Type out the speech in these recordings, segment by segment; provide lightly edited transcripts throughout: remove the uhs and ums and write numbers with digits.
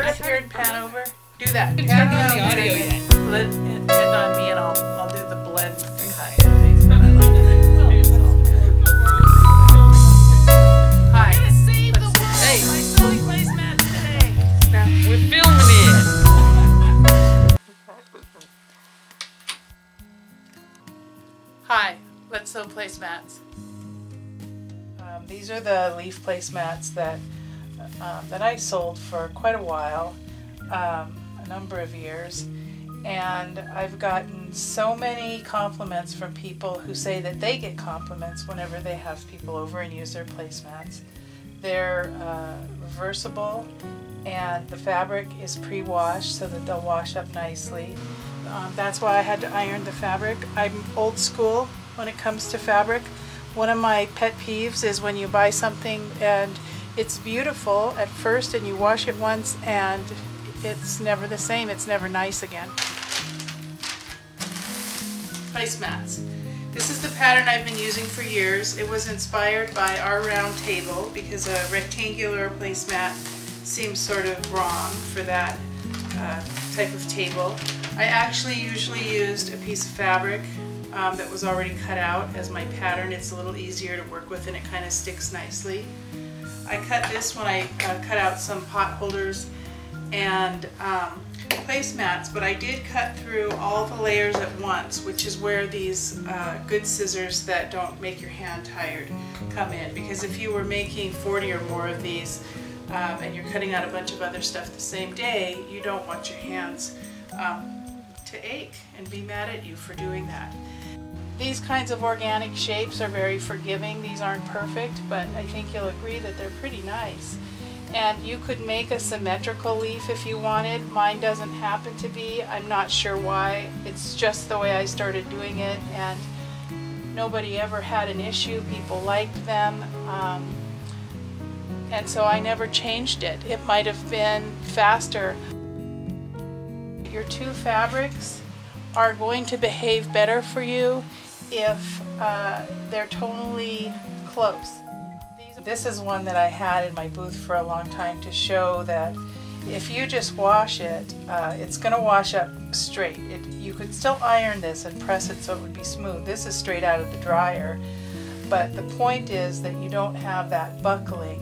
turn here and pan over? Do that. Turn Pan on the over audio and yet. End on me, and I'll do the blend kind. Hi. Save the world by selling placemats today. We're filming it. Hi, let's sew placemats. These are the leaf placemats that I sold for quite a while, a number of years, and I've gotten so many compliments from people who say that they get compliments whenever they have people over and use their placemats. They're reversible, and the fabric is pre-washed so that they'll wash up nicely. That's why I had to iron the fabric. I'm old school when it comes to fabric. One of my pet peeves is when you buy something and it's beautiful at first and you wash it once and it's never the same, it's never nice again. Placemats. This is the pattern I've been using for years. It was inspired by our round table because a rectangular placemat seems sort of wrong for that type of table. I actually usually used a piece of fabric that was already cut out as my pattern. It's a little easier to work with and it kind of sticks nicely. I cut this when I cut out some pot holders and placemats, but I did cut through all the layers at once, which is where these good scissors that don't make your hand tired come in. Because if you were making 40 or more of these and you're cutting out a bunch of other stuff the same day, you don't want your hands to ache and be mad at you for doing that. These kinds of organic shapes are very forgiving. These aren't perfect, but I think you'll agree that they're pretty nice. And you could make a symmetrical leaf if you wanted. Mine doesn't happen to be. I'm not sure why. It's just the way I started doing it, and nobody ever had an issue. People liked them. And so I never changed it. It might have been faster. Your two fabrics are going to behave better for you if they're tonally close. This is one that I had in my booth for a long time to show that if you just wash it, it's going to wash up straight. You could still iron this and press it so it would be smooth. This is straight out of the dryer, but the point is that you don't have that buckling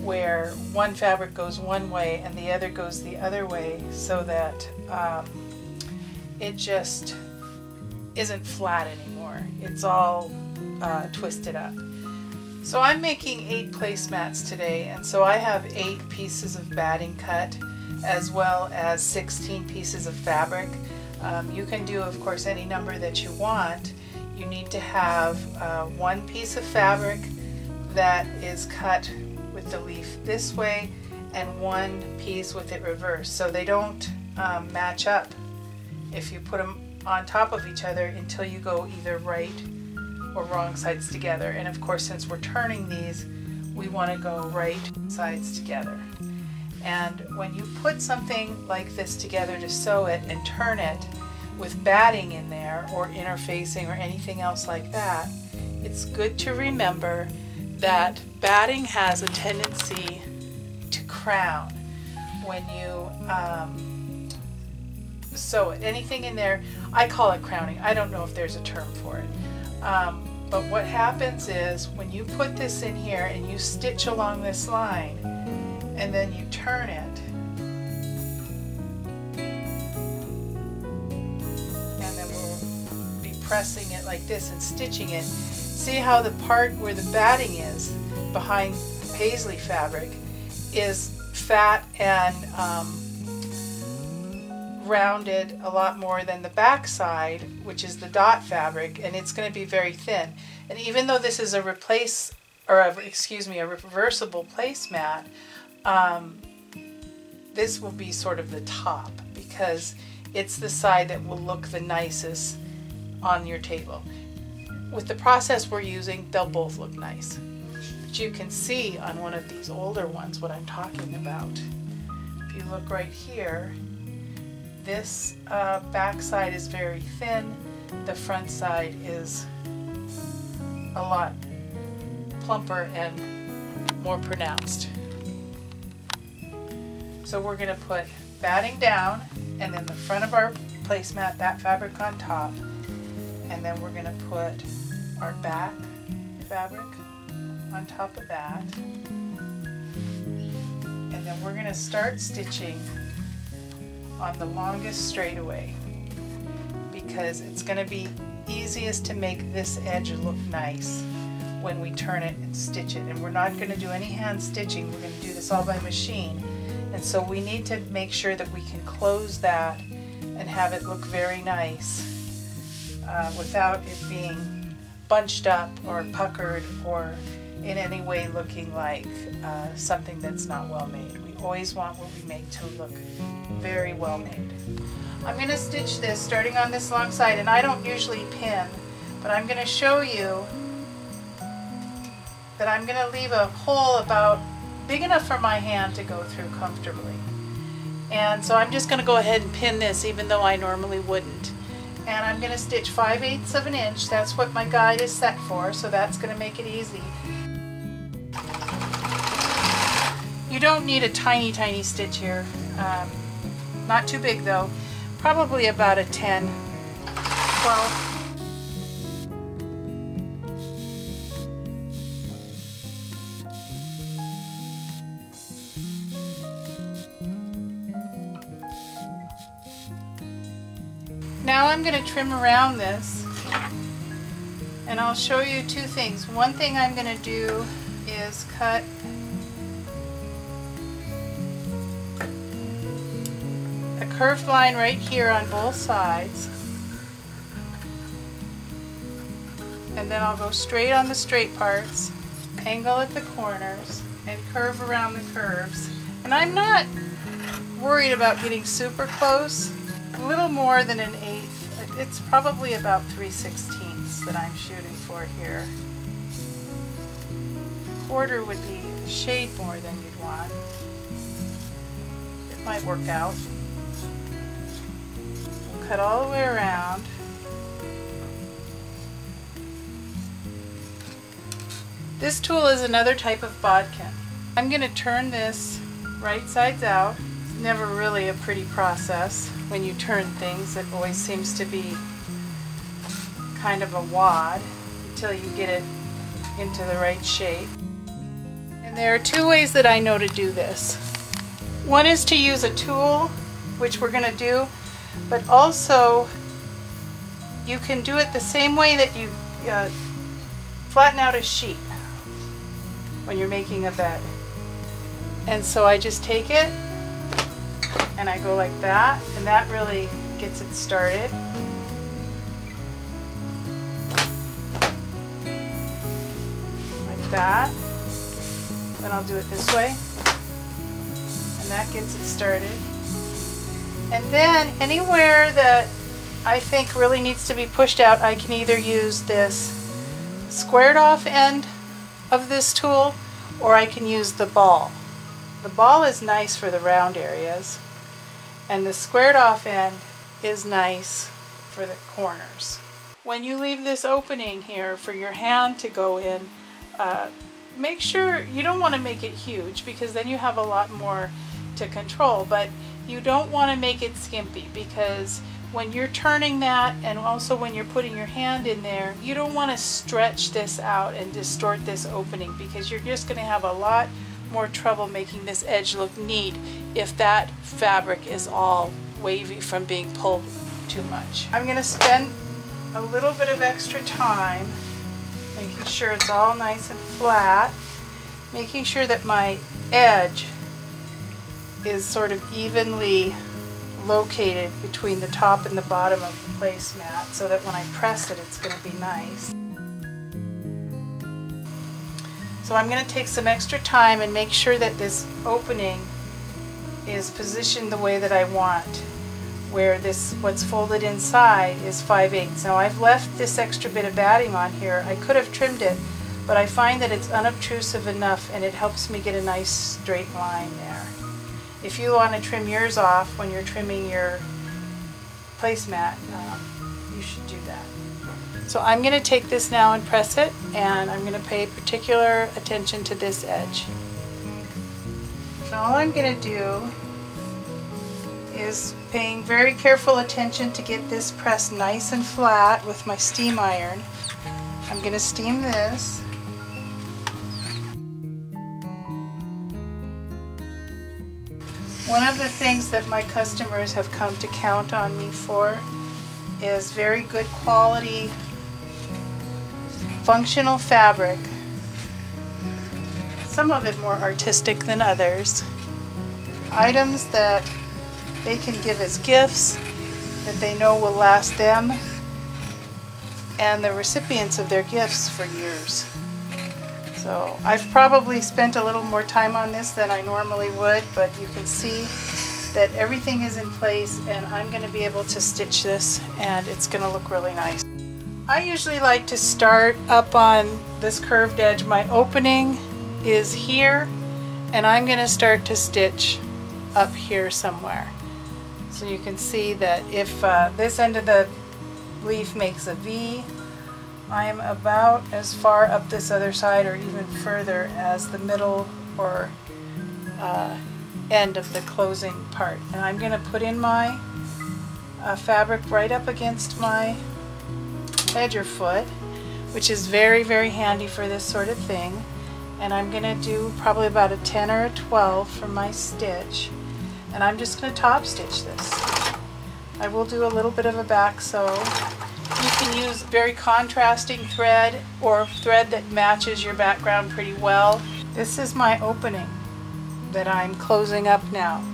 where one fabric goes one way and the other goes the other way, so that it just isn't flat anymore. It's all twisted up. So I'm making 8 placemats today, and so I have 8 pieces of batting cut as well as 16 pieces of fabric. You can do, of course, any number that you want. You need to have 1 piece of fabric that is cut with the leaf this way and 1 piece with it reversed, so they don't match up if you put them on top of each other until you go either right or wrong sides together. And of course, since we're turning these, we want to go right sides together. And when you put something like this together to sew it and turn it with batting in there or interfacing or anything else like that, it's good to remember that batting has a tendency to crown when you sew it. Anything in there, I call it crowning. I don't know if there's a term for it. But what happens is when you put this in here and you stitch along this line and then you turn it, and then we'll be pressing it like this and stitching it. See how the part where the batting is behind paisley fabric is fat and rounded a lot more than the back side, which is the dot fabric, and it's going to be very thin. And even though this is a reversible placemat, this will be sort of the top because it's the side that will look the nicest on your table. With the process we're using, they'll both look nice. But you can see on one of these older ones what I'm talking about. If you look right here, this back side is very thin, the front side is a lot plumper and more pronounced. So we're going to put batting down and then the front of our placemat, that fabric on top, and then we're going to put our back fabric on top of that, and then we're going to start stitching on the longest straightaway because it's going to be easiest to make this edge look nice when we turn it and stitch it. And we're not going to do any hand stitching, we're going to do this all by machine, and so we need to make sure that we can close that and have it look very nice without it being bunched up or puckered or in any way looking like something that's not well made. We always want what we make to look very well made. I'm going to stitch this starting on this long side, and I don't usually pin, but I'm going to show you that I'm going to leave a hole about big enough for my hand to go through comfortably. And so I'm just going to go ahead and pin this even though I normally wouldn't. And I'm going to stitch 5/8 of an inch. That's what my guide is set for, so that's going to make it easy. You don't need a tiny, tiny stitch here. Not too big though. Probably about a 10, 12. Now I'm going to trim around this, and I'll show you two things. One thing I'm going to do is cut a curved line right here on both sides, and then I'll go straight on the straight parts, angle at the corners, and curve around the curves. And I'm not worried about getting super close. A little more than an 1/8. It's probably about 3/16 that I'm shooting for here. Quarter would be a shade more than you'd want. It might work out. We'll cut all the way around. This tool is another type of bodkin. I'm going to turn this right sides out. Never really a pretty process when you turn things. It always seems to be kind of a wad until you get it into the right shape. And there are two ways that I know to do this. One is to use a tool, which we're going to do, but also you can do it the same way that you flatten out a sheet when you're making a bed. And so I just take it and I go like that, and that really gets it started. Like that. Then I'll do it this way, and that gets it started. And then anywhere that I think really needs to be pushed out, I can either use this squared off end of this tool, or I can use the ball. The ball is nice for the round areas, and the squared off end is nice for the corners. When you leave this opening here for your hand to go in, make sure you don't want to make it huge because then you have a lot more to control, but you don't want to make it skimpy because when you're turning that and also when you're putting your hand in there, you don't want to stretch this out and distort this opening because you're just going to have a lot more trouble making this edge look neat if that fabric is all wavy from being pulled too much. I'm going to spend a little bit of extra time making sure it's all nice and flat, making sure that my edge is sort of evenly located between the top and the bottom of the placemat so that when I press it, it's going to be nice. So I'm going to take some extra time and make sure that this opening is positioned the way that I want, where this, what's folded inside, is 5/8. Now I've left this extra bit of batting on here. I could have trimmed it, but I find that it's unobtrusive enough and it helps me get a nice straight line there. If you want to trim yours off when you're trimming your placemat, you should do that. So I'm going to take this now and press it, and I'm going to pay particular attention to this edge. And all I'm going to do was paying very careful attention to get this pressed nice and flat with my steam iron. I'm going to steam this. One of the things that my customers have come to count on me for is very good quality functional fabric. Some of it more artistic than others. Items that they can give as gifts that they know will last them and the recipients of their gifts for years. So I've probably spent a little more time on this than I normally would, but you can see that everything is in place, and I'm going to be able to stitch this and it's going to look really nice. I usually like to start up on this curved edge. My opening is here, and I'm going to start to stitch up here somewhere. So you can see that if this end of the leaf makes a V, I'm about as far up this other side or even further as the middle or end of the closing part. And I'm going to put in my fabric right up against my edger foot, which is very, very handy for this sort of thing. And I'm going to do probably about a 10 or a 12 for my stitch. And I'm just going to top stitch this. I will do a little bit of a back sew. You can use very contrasting thread or thread that matches your background pretty well. This is my opening that I'm closing up now.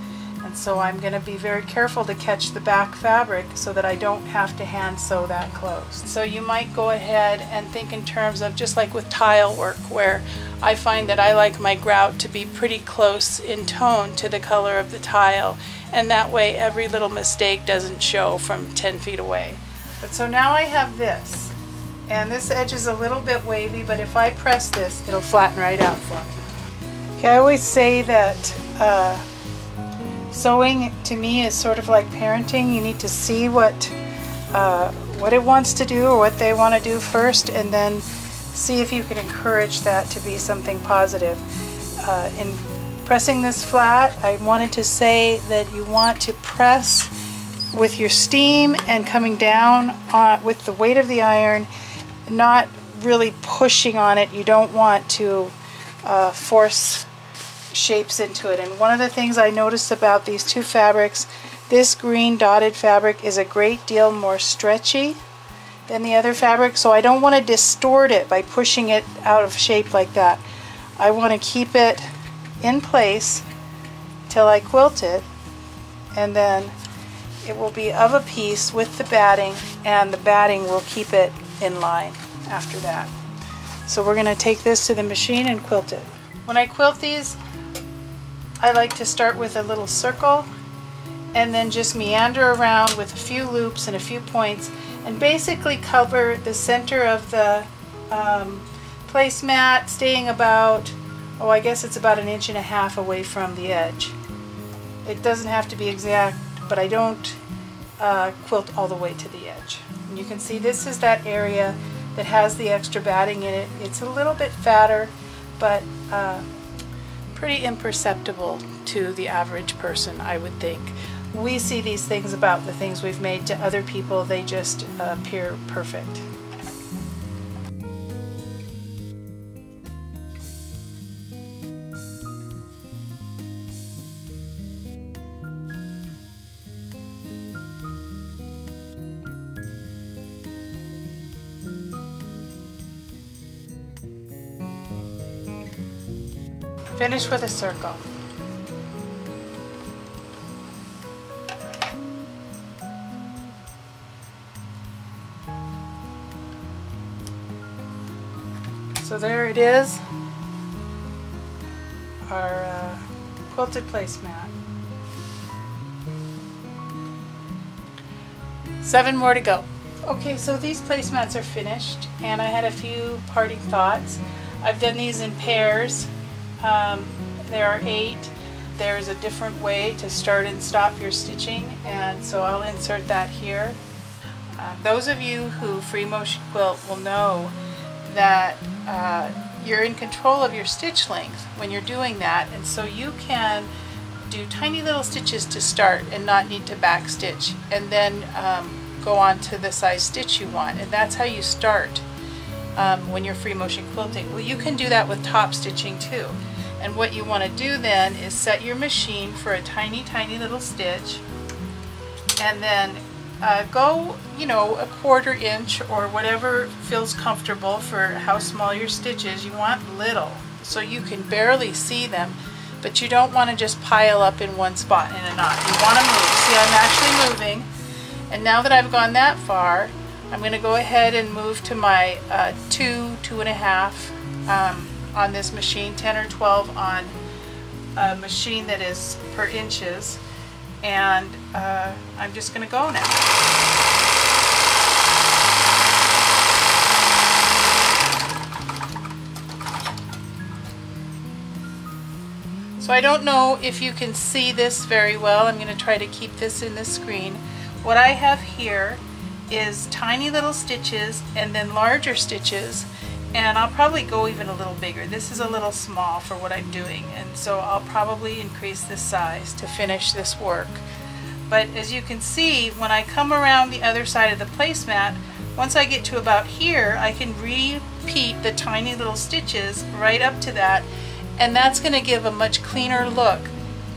And so I'm going to be very careful to catch the back fabric so that I don't have to hand sew that closed. So you might go ahead and think in terms of just like with tile work, where I find that I like my grout to be pretty close in tone to the color of the tile, and that way every little mistake doesn't show from 10 feet away. But so now I have this, and this edge is a little bit wavy, but if I press this, it'll flatten right out for me. Okay, I always say that sewing to me is sort of like parenting. You need to see what it wants to do or what they want to do first, and then see if you can encourage that to be something positive. In pressing this flat, I wanted to say that you want to press with your steam and coming down with the weight of the iron, not really pushing on it. You don't want to force shapes into it. And one of the things I noticed about these two fabrics, this green dotted fabric is a great deal more stretchy than the other fabric, so I don't want to distort it by pushing it out of shape like that. I want to keep it in place till I quilt it, and then it will be of a piece with the batting, and the batting will keep it in line after that. So we're going to take this to the machine and quilt it. When I quilt these, I like to start with a little circle and then just meander around with a few loops and a few points, and basically cover the center of the placemat, staying about, oh, I guess it's about 1.5 inches away from the edge. It doesn't have to be exact, but I don't quilt all the way to the edge. And you can see this is that area that has the extra batting in it. It's a little bit fatter, but pretty imperceptible to the average person, I would think. We see these things about the things we've made. To other people, they just appear perfect. Finish with a circle. So there it is, our quilted placemat. 7 more to go. Okay, so these placemats are finished, and I had a few parting thoughts. I've done these in pairs. There are 8. There's a different way to start and stop your stitching, and so I'll insert that here. Those of you who free motion quilt will know that you're in control of your stitch length when you're doing that, and so you can do tiny little stitches to start and not need to back stitch, and then go on to the size stitch you want, and that's how you start when you're free motion quilting. Well, you can do that with top stitching too, and what you want to do then is set your machine for a tiny little stitch, and then go, you know, a 1/4 inch or whatever feels comfortable for how small your stitch is. You want little so you can barely see them, but you don't want to just pile up in one spot in a knot. You want to move. See, I'm actually moving, and now that I've gone that far, I'm going to go ahead and move to my 2.5 on this machine, 10 or 12 on a machine that is per inches, and I'm just going to go now. So I don't know if you can see this very well. I'm going to try to keep this in the screen. What I have here is tiny little stitches and then larger stitches, and I'll probably go even a little bigger. This is a little small for what I'm doing, and so I'll probably increase this size to finish this work. But as you can see, when I come around the other side of the placemat, once I get to about here, I can repeat the tiny little stitches right up to that, and that's going to give a much cleaner look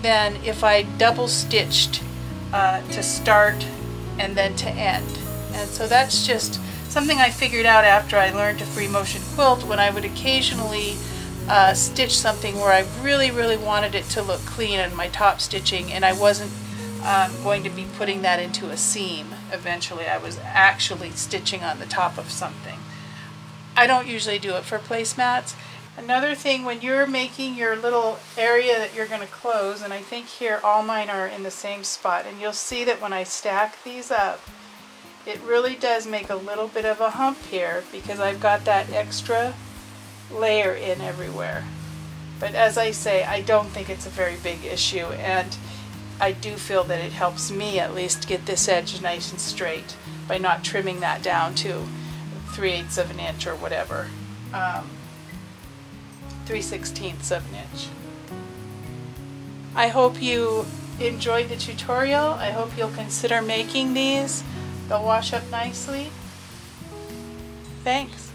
than if I double stitched to start and then to end. And so that's just something I figured out after I learned to free motion quilt, when I would occasionally stitch something where I really wanted it to look clean in my top stitching, and I wasn't going to be putting that into a seam. Eventually I was actually stitching on the top of something. I don't usually do it for placemats. Another thing, when you're making your little area that you're going to close, and I think here all mine are in the same spot, and you'll see that when I stack these up, it really does make a little bit of a hump here because I've got that extra layer in everywhere. But as I say, I don't think it's a very big issue, and I do feel that it helps me at least get this edge nice and straight by not trimming that down to 3/8 of an inch or whatever. 3/16 of an inch. I hope you enjoyed the tutorial. I hope you'll consider making these. They'll wash up nicely. Thanks.